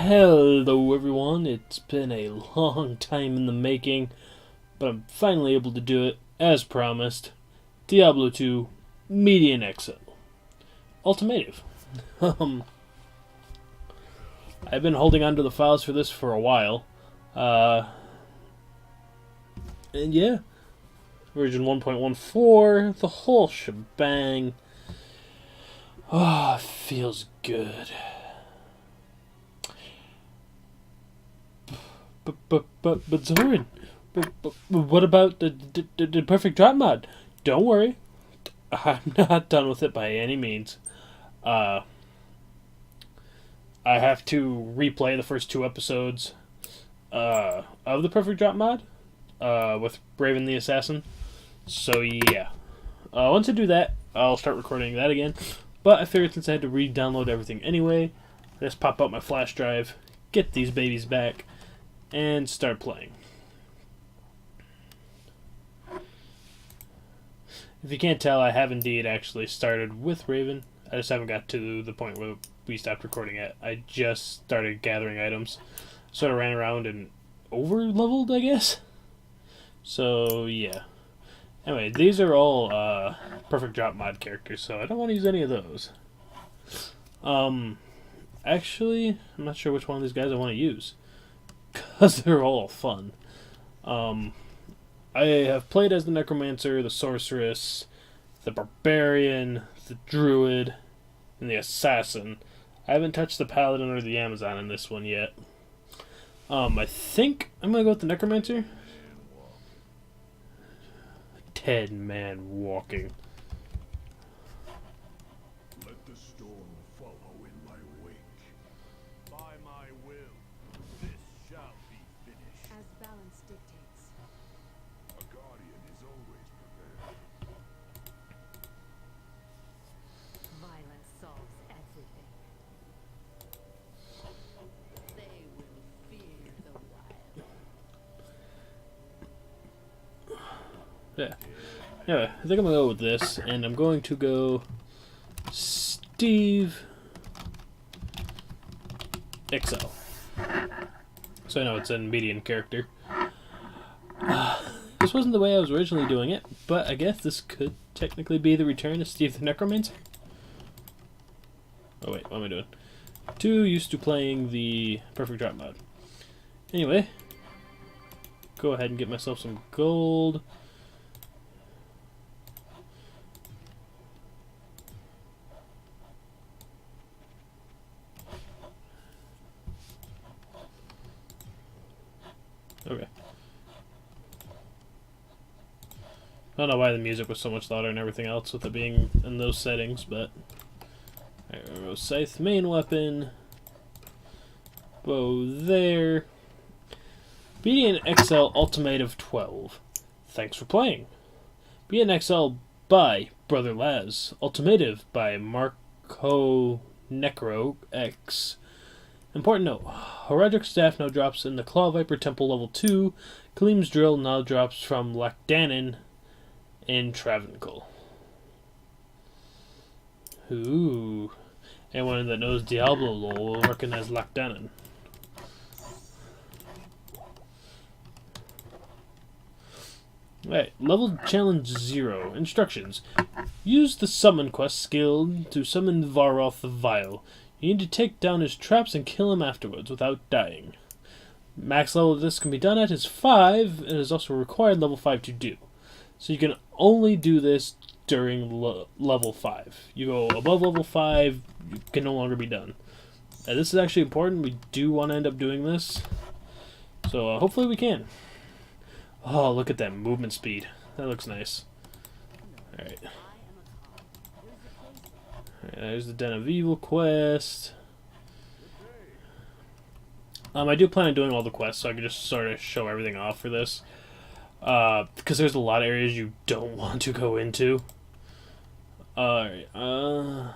Hello everyone, it's been a long time in the making, but I'm finally able to do it, as promised. Diablo 2 Media in Exile. Ultimative. I've been holding on to the files for this for a while. And yeah, version 1.14, the whole shebang. Feels good. But Zoran, what about the perfect drop mod? Don't worry, I'm not done with it by any means. I have to replay the first 2 episodes of the perfect drop mod with Raven the Assassin. So yeah, once I do that, I'll start recording that again. But I figured since I had to re-download everything anyway, I just pop out my flash drive, get these babies back, and start playing. If you can't tell, I have indeed actually started with Raven. I just haven't got to the point where we stopped recording yet. I just started gathering items. Sort of ran around and over-leveled, I guess? So, yeah. Anyway, these are all perfect drop mod characters, so I don't want to use any of those. Actually, I'm not sure which one of these guys I want to use, because they're all fun. I have played as the Necromancer, the Sorceress, the Barbarian, the Druid, and the Assassin. I haven't touched the Paladin or the Amazon in this one yet. I think I'm going to go with the Necromancer. 10 man walking. Let the storm follow in my wake. By my will, this shall be finished. As balance dictates. A guardian is always prepared. Violence solves everything. They will fear the wild. Yeah. Anyway, I think I'm going to go with this, and I'm going to go Steve XL. So I know it's a median character. This wasn't the way I was originally doing it, but I guess this could technically be the return of Steve the Necromancer. Oh wait, what am I doing? Too used to playing the perfect drop mod. Anyway, go ahead and get myself some gold. Okay. I don't know why the music was so much louder and everything else with it being in those settings, but... Alright, we'll go Scythe main weapon. Bow there. BDN XL Ultimative 12. Thanks for playing. BDN XL by Brother Laz. Ultimative by Marco Necro X. Important note, Horadric's staff now drops in the Claw Viper Temple level 2. Kaleem's drill now drops from Lacdanan in Travancore. Ooh. Anyone that knows Diablo lore will recognize Lacdanan. Alright, level challenge 0. Instructions. Use the summon quest skill to summon Volrath the Vile. You need to take down his traps and kill him afterwards without dying. Max level of this can be done at is 5, and is also required level 5 to do. So you can only do this during level 5. You go above level 5, it can no longer be done. And this is actually important. We do want to end up doing this. So hopefully we can. Oh, look at that movement speed. That looks nice. Alright. There's the Den of Evil quest. I do plan on doing all the quests, so I can just sort of show everything off for this. Because there's a lot of areas you don't want to go into. Alright, those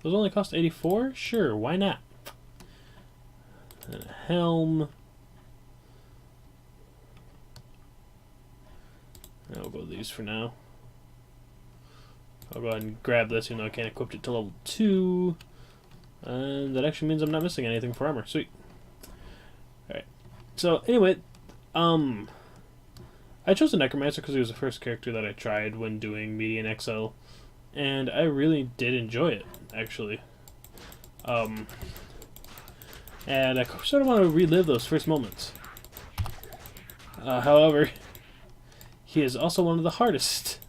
only cost 84? Sure, why not? And a helm. I'll go these for now. I'll go ahead and grab this, even though I can't equip it to level 2. And that actually means I'm not missing anything for armor. Sweet. Alright. So, anyway, I chose the Necromancer because he was the first character that I tried when doing Median XL. And I really did enjoy it, actually. And I sort of want to relive those first moments. However, he is also one of the hardest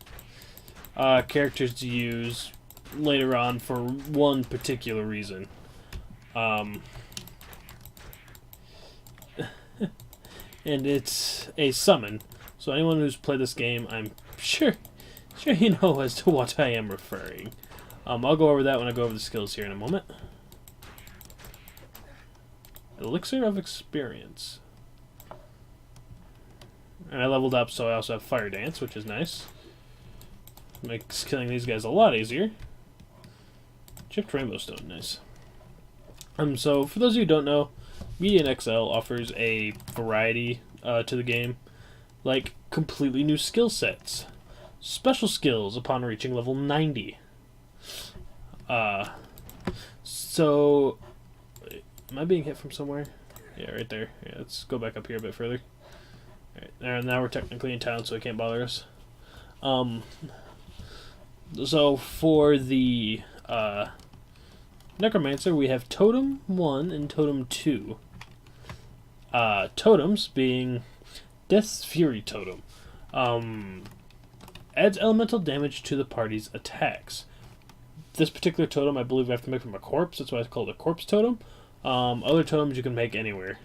characters to use later on for one particular reason. And it's a summon. So anyone who's played this game, I'm sure you know as to what I am referring. I'll go over that when I go over the skills here in a moment. Elixir of Experience. And I leveled up, so I also have Fire Dance, which is nice. Makes killing these guys a lot easier. Chipped Rainbow Stone, nice. So for those of you who don't know, Median XL offers a variety to the game, like completely new skill sets, special skills upon reaching level 90. So am I being hit from somewhere? Yeah, right there. Yeah, let's go back up here a bit further. Alright, there, now we're technically in town, so it can't bother us. So for the Necromancer, we have Totem 1 and Totem 2. Totems being Death's Fury Totem. Adds elemental damage to the party's attacks. This particular totem, I believe, I have to make from a corpse. That's why it's called a corpse totem. Other totems you can make anywhere.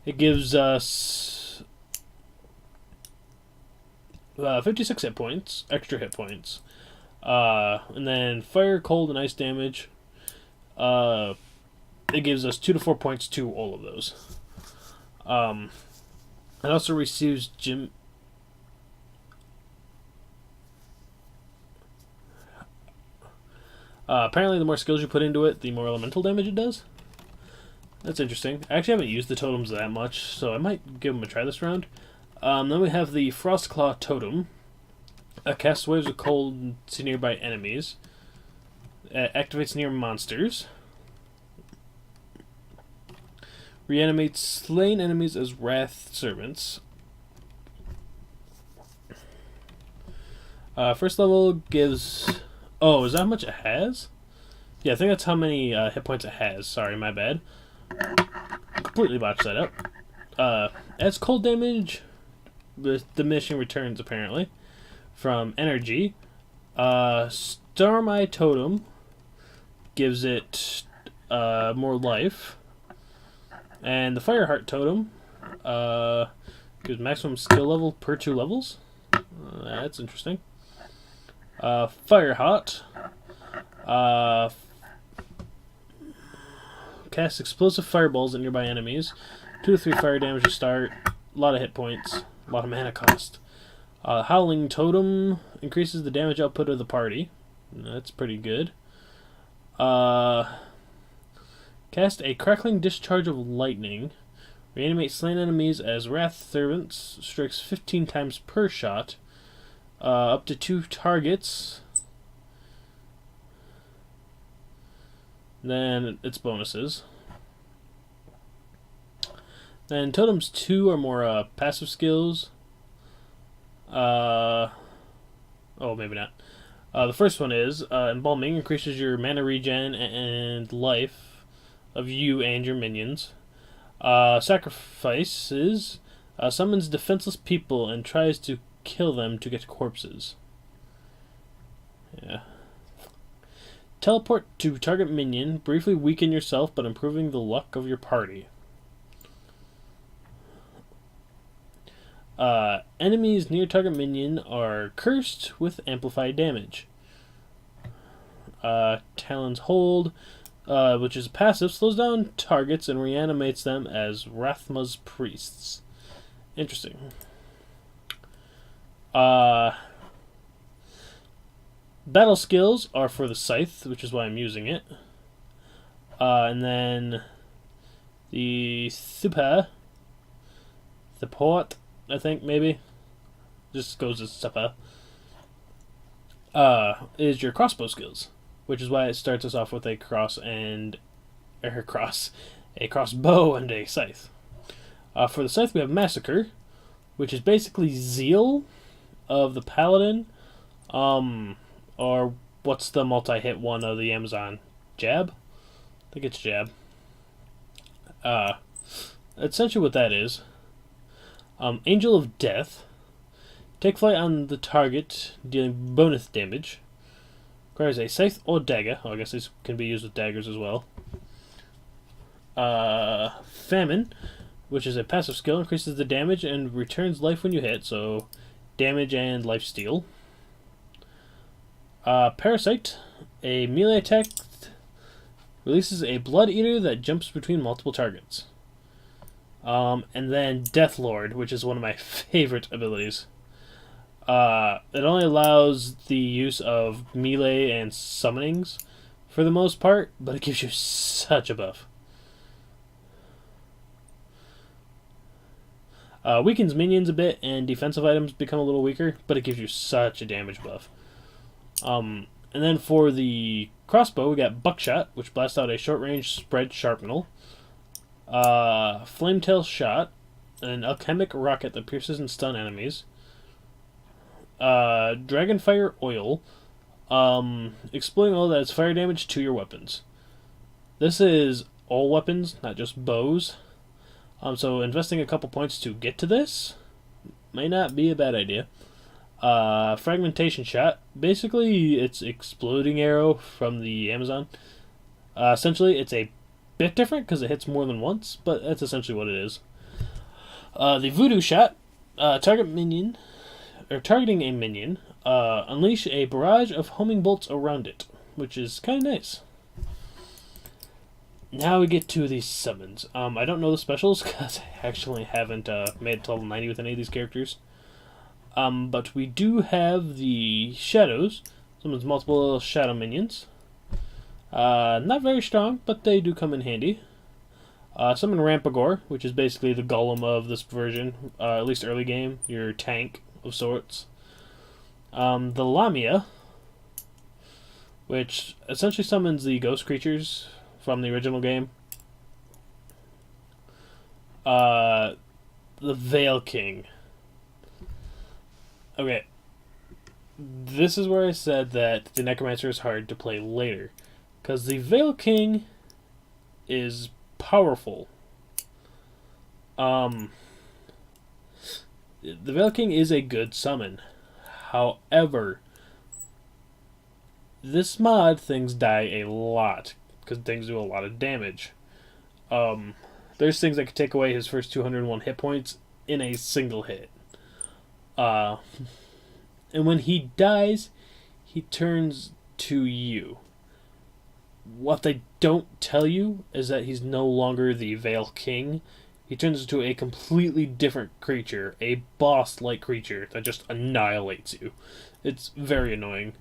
It gives us 56 hit points, extra hit points. And then fire, cold, and ice damage. It gives us 2 to 4 points to all of those. It also receives apparently the more skills you put into it, the more elemental damage it does. That's interesting. I actually haven't used the totems that much, so I might give them a try this round. Then we have the Frostclaw Totem. Casts waves of cold to nearby enemies. Activates near monsters. Reanimates slain enemies as wrath servants. First level gives... Oh, is that how much it has? Yeah, I think that's how many hit points it has. Sorry, my bad. Completely botched that up. Adds cold damage with diminishing returns, apparently, from energy. Storm Eye Totem gives it more life. And the Fireheart Totem gives maximum skill level per 2 levels. That's interesting. Firehot. Casts explosive fireballs at nearby enemies. 2 to 3 fire damage to start. A lot of hit points. A lot of mana cost. Howling Totem increases the damage output of the party. That's pretty good. Cast a crackling discharge of lightning. Reanimate slain enemies as wrath servants. Strikes 15 times per shot. Up to 2 targets. Then its bonuses. Then Totems 2 are more passive skills. Oh, maybe not. The first one is Embalming increases your mana regen and life of you and your minions. Sacrifices summons defenseless people and tries to kill them to get corpses. Yeah. Teleport to target minion. Briefly weaken yourself, but improving the luck of your party. Enemies near target minion are cursed with amplified damage. Talon's Hold, which is passive, slows down targets and reanimates them as Rathma's priests. Interesting. Battle skills are for the Scythe, which is why I'm using it. And then the Thuport, I think, maybe. just goes as Seppa, is your crossbow skills, which is why it starts us off with a crossbow and a scythe. For the scythe, we have Massacre, which is basically Zeal of the Paladin, or what's the multi-hit one of the Amazon? Jab? I think it's Jab. Essentially what that is. Angel of Death. Take flight on the target, dealing bonus damage. Requires a scythe or dagger. Oh, I guess these can be used with daggers as well. Famine, which is a passive skill, increases the damage and returns life when you hit, so damage and life steal. Parasite, a melee attack, releases a blood eater that jumps between multiple targets. And then Death Lord, which is one of my favorite abilities. It only allows the use of melee and summonings for the most part, but it gives you such a buff. Weakens minions a bit, and defensive items become a little weaker, but it gives you such a damage buff. And then for the crossbow, we got Buckshot, which blasts out a short-range spread sharpnel. Flametail Shot, an alchemic rocket that pierces and stun enemies. Dragonfire Oil, exploding oil that has fire damage to your weapons. This is all weapons, not just bows. So investing a couple points to get to this may not be a bad idea. Fragmentation Shot. Basically, it's exploding arrow from the Amazon. Essentially, it's a bit different because it hits more than once, but that's essentially what it is. The Voodoo Shot. Targeting a minion. Unleash a barrage of homing bolts around it, which is kind of nice. Now we get to the summons. I don't know the specials because I actually haven't made it to level 90 with any of these characters. But we do have the Shadows. Summons multiple Shadow minions. Not very strong, but they do come in handy. Summon Rampagore, which is basically the Golem of this version, at least early game, your tank of sorts. The Lamia, which essentially summons the ghost creatures from the original game. The Veil King. Okay. This is where I said that the Necromancer is hard to play later. Because the Veil King is powerful. The Veil King is a good summon. However, this mod, things die a lot. Because things do a lot of damage. There's things that could take away his first 201 hit points in a single hit. And when he dies, he turns to you. What they don't tell you is that he's no longer the Veil King. He turns into a completely different creature, a boss-like creature that just annihilates you. It's very annoying.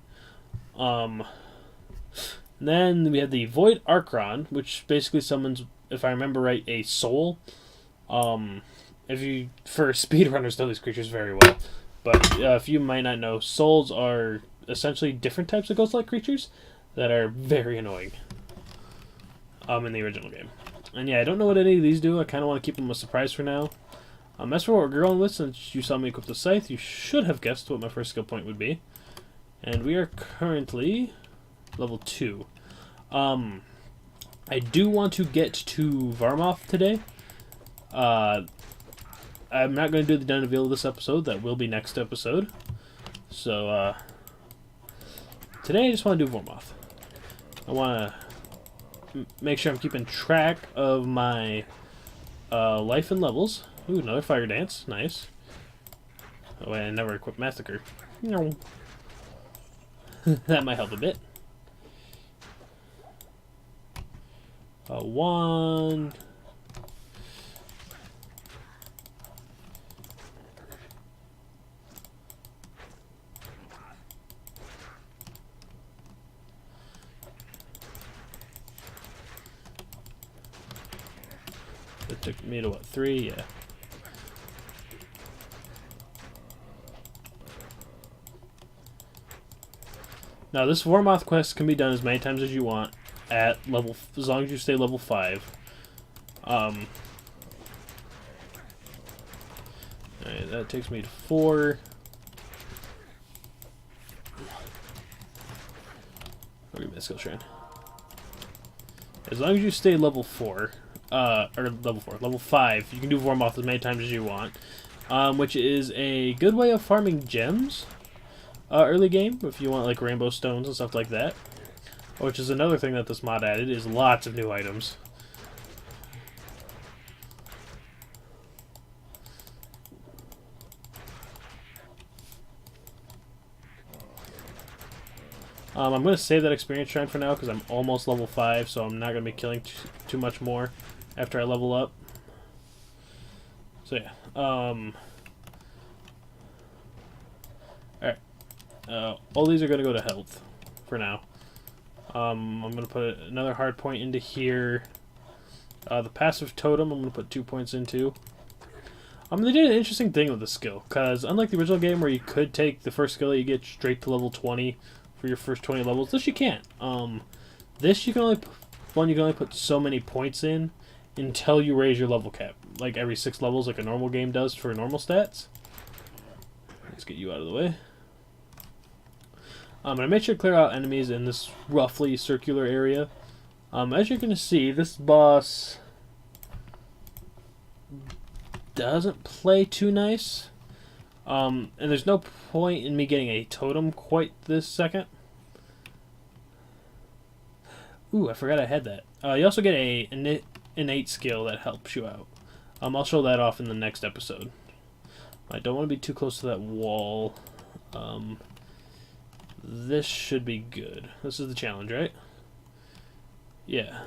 Then we have the Void Archon, which basically summons, if I remember right, a soul. For speedrunners know these creatures very well. But if you might not know, souls are essentially different types of ghost-like creatures that are very annoying in the original game. And yeah, I don't know what any of these do. I kind of want to keep them a surprise for now. As for what we're going with, since you saw me equip the Scythe, you should have guessed what my first skill point would be. And we are currently level 2. I do want to get to Varmoth today. I'm not going to do the Den of Evil this episode. That will be next episode. So, today I just want to do Varmoth. I want to make sure I'm keeping track of my life and levels. Ooh, another Fire Dance. Nice. Oh, wait, I never equipped Massacre. No. That might help a bit. One. It took me to what, 3? Yeah. Now, this Vormoth quest can be done as many times as you want at level, as long as you stay level 5. Alright, that takes me to 4. I'll give me a skill shrine. As long as you stay level 4, level 5, you can do Vormoth as many times as you want, which is a good way of farming gems early game, if you want like rainbow stones and stuff like that. Which is another thing that this mod added, is lots of new items. I'm going to save that experience shrine for now because I'm almost level 5, so I'm not going to be killing too much more after I level up. So yeah. Alright. All these are going to go to health for now. I'm going to put another hard point into here. The passive totem I'm going to put 2 points into. They did an interesting thing with the skill, because unlike the original game where you could take the first skill that you get straight to level 20 for your first 20 levels, this you can't. This you can only put so many points in until you raise your level cap, like every 6 levels, like a normal game does for normal stats. Let's get you out of the way. And I made sure to clear out enemies in this roughly circular area. As you're going to see, this boss doesn't play too nice. And there's no point in me getting a totem quite this second. Ooh, I forgot I had that. You also get a innate skill that helps you out. I'll show that off in the next episode. I don't want to be too close to that wall. This should be good. This is the challenge, right? Yeah.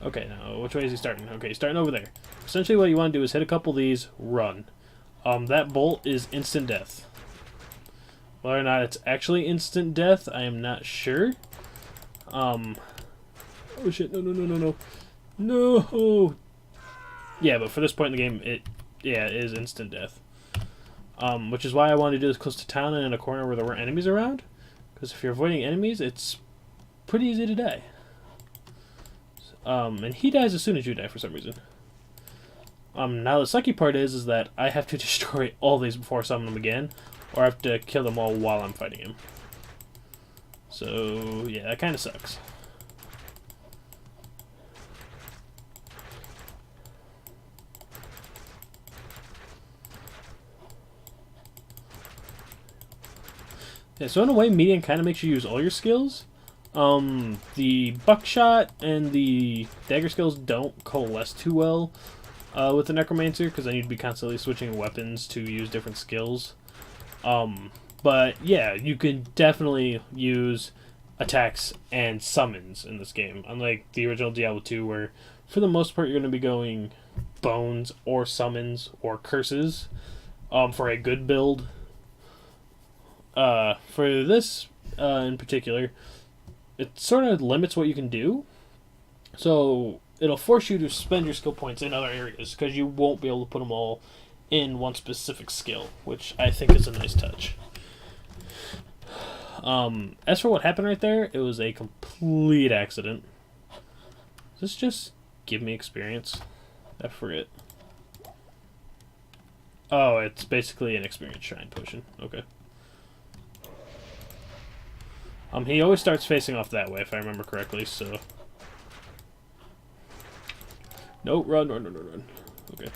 Okay, now, which way is he starting? Okay, he's starting over there. Essentially what you want to do is hit a couple of these, run. That bolt is instant death. Whether or not it's actually instant death, I am not sure. Oh shit, no. No! Yeah, but for this point in the game, it is instant death. Which is why I wanted to do this close to town and in a corner where there weren't enemies around. Because if you're avoiding enemies, it's pretty easy to die. And he dies as soon as you die for some reason. Now the sucky part is that I have to destroy all these before I summon them again, or I have to kill them all while I'm fighting him. So, yeah, that kind of sucks. Yeah, so in a way, medium kind of makes you use all your skills. The buckshot and the dagger skills don't coalesce too well with the Necromancer, because then you'd be constantly switching weapons to use different skills. But yeah, you can definitely use attacks and summons in this game, unlike the original Diablo 2, where for the most part you're going to be going bones or summons or curses for a good build. For this in particular, it sort of limits what you can do. So it'll force you to spend your skill points in other areas, because you won't be able to put them all in one specific skill, which I think is a nice touch. As for what happened right there, it was a complete accident. Does this just give me experience? I forget. Oh, it's basically an experience shrine potion. Okay. He always starts facing off that way, if I remember correctly, so... No, run. Okay.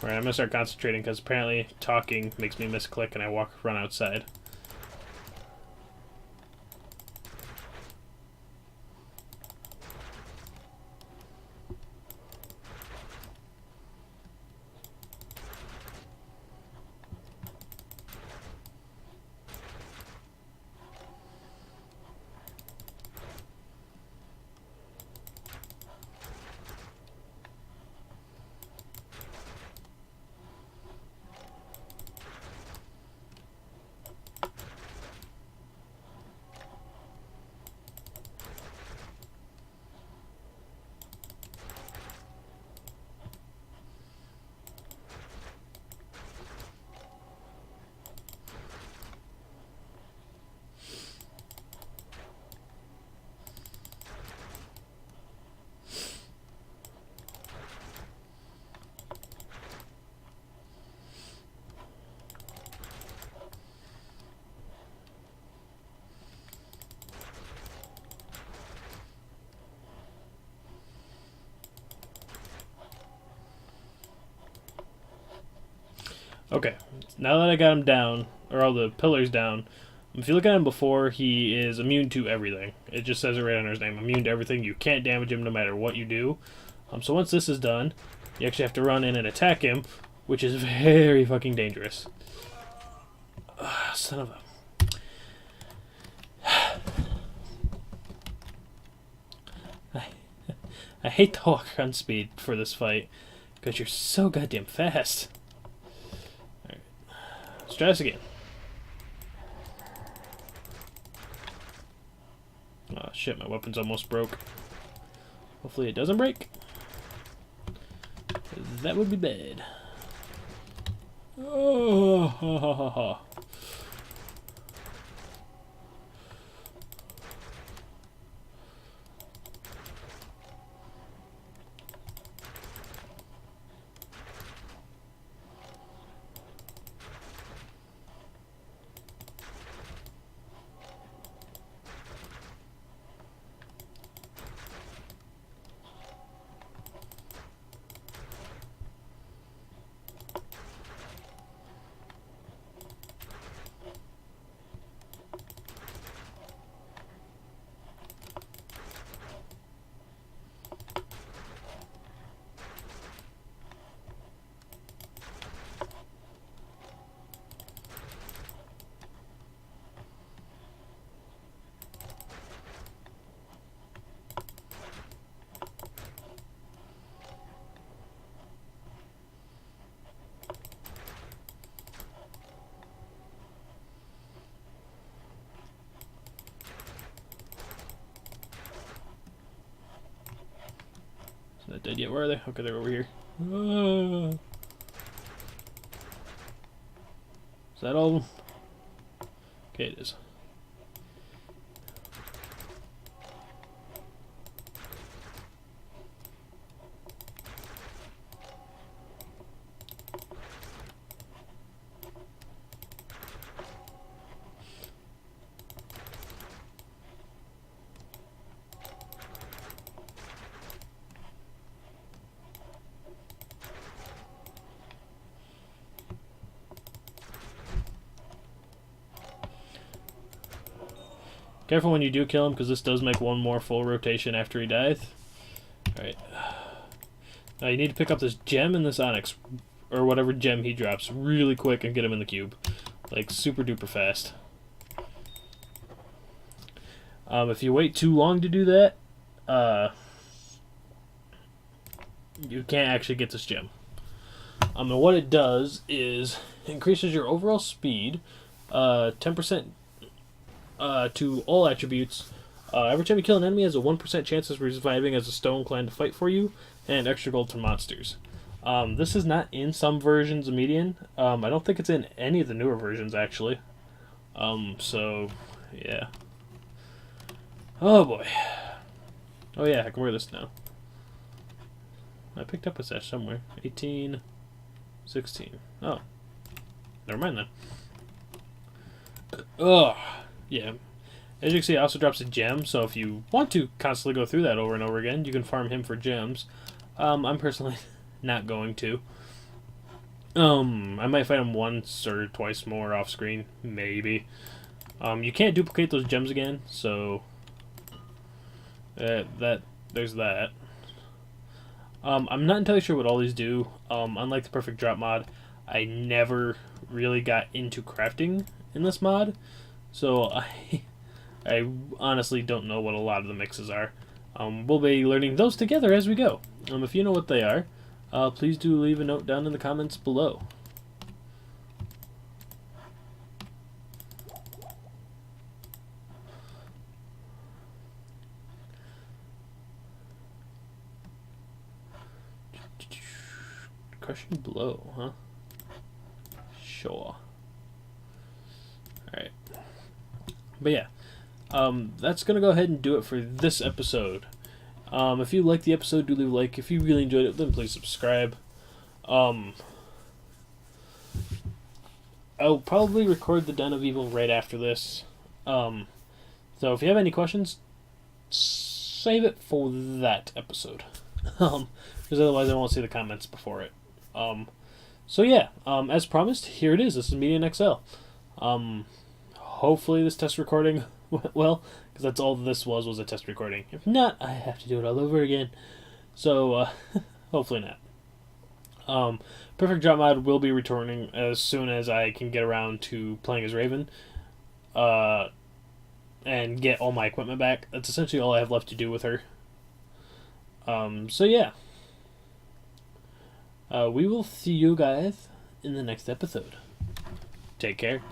Alright, I'm gonna start concentrating, because apparently talking makes me misclick and I run outside. Okay, now that I got him down, or all the pillars down, if you look at him before, he is immune to everything. It just says it right under his name, immune to everything. You can't damage him no matter what you do. So once this is done, you actually have to run in and attack him, which is very fucking dangerous. Son of a... I hate the walk around speed for this fight, because you're so goddamn fast. Alright. Let's try this again. Oh shit, my weapon's almost broke. Hopefully it doesn't break. That would be bad. Oh, ha ha ha ha. Not dead yet. Where are they? Okay, they're over here. Is that all of them? Okay, it is. Careful when you do kill him, because this does make one more full rotation after he dies. Alright. Now you need to pick up this gem and this onyx, or whatever gem he drops, really quick and get him in the cube. Like, super duper fast. If you wait too long to do that, you can't actually get this gem. And what it does is increases your overall speed 10% to all attributes. Every time you kill an enemy, has a 1% chance of reviving as a stone clan to fight for you, and extra gold to monsters. This is not in some versions of Median. I don't think it's in any of the newer versions, actually. So, yeah. Oh boy. Oh yeah, I can wear this now. I picked up a sash somewhere. 18, 16. Oh. Never mind then. Ugh. Yeah. As you can see, it also drops a gem, so if you want to constantly go through that over and over again, you can farm him for gems. I'm personally not going to. I might fight him once or twice more off screen, maybe. You can't duplicate those gems again, so there's that. I'm not entirely sure what all these do. Unlike the Perfect Drop mod, I never really got into crafting in this mod, so I honestly don't know what a lot of the mixes are. We'll be learning those together as we go. If you know what they are, please do leave a note down in the comments below. Crushing blow, huh? Sure. Alright. But yeah, that's going to go ahead and do it for this episode. If you liked the episode, do leave a like. If you really enjoyed it, then please subscribe. I'll probably record the Den of Evil right after this. So if you have any questions, save it for that episode. Because otherwise I won't see the comments before it. So yeah, as promised, here it is. This is Media in XL. Hopefully this test recording went well, because that's all this was a test recording. If not, I have to do it all over again. So, hopefully not. Perfect Drop Mod will be returning as soon as I can get around to playing as Raven, and get all my equipment back. That's essentially all I have left to do with her. So yeah. We will see you guys in the next episode. Take care.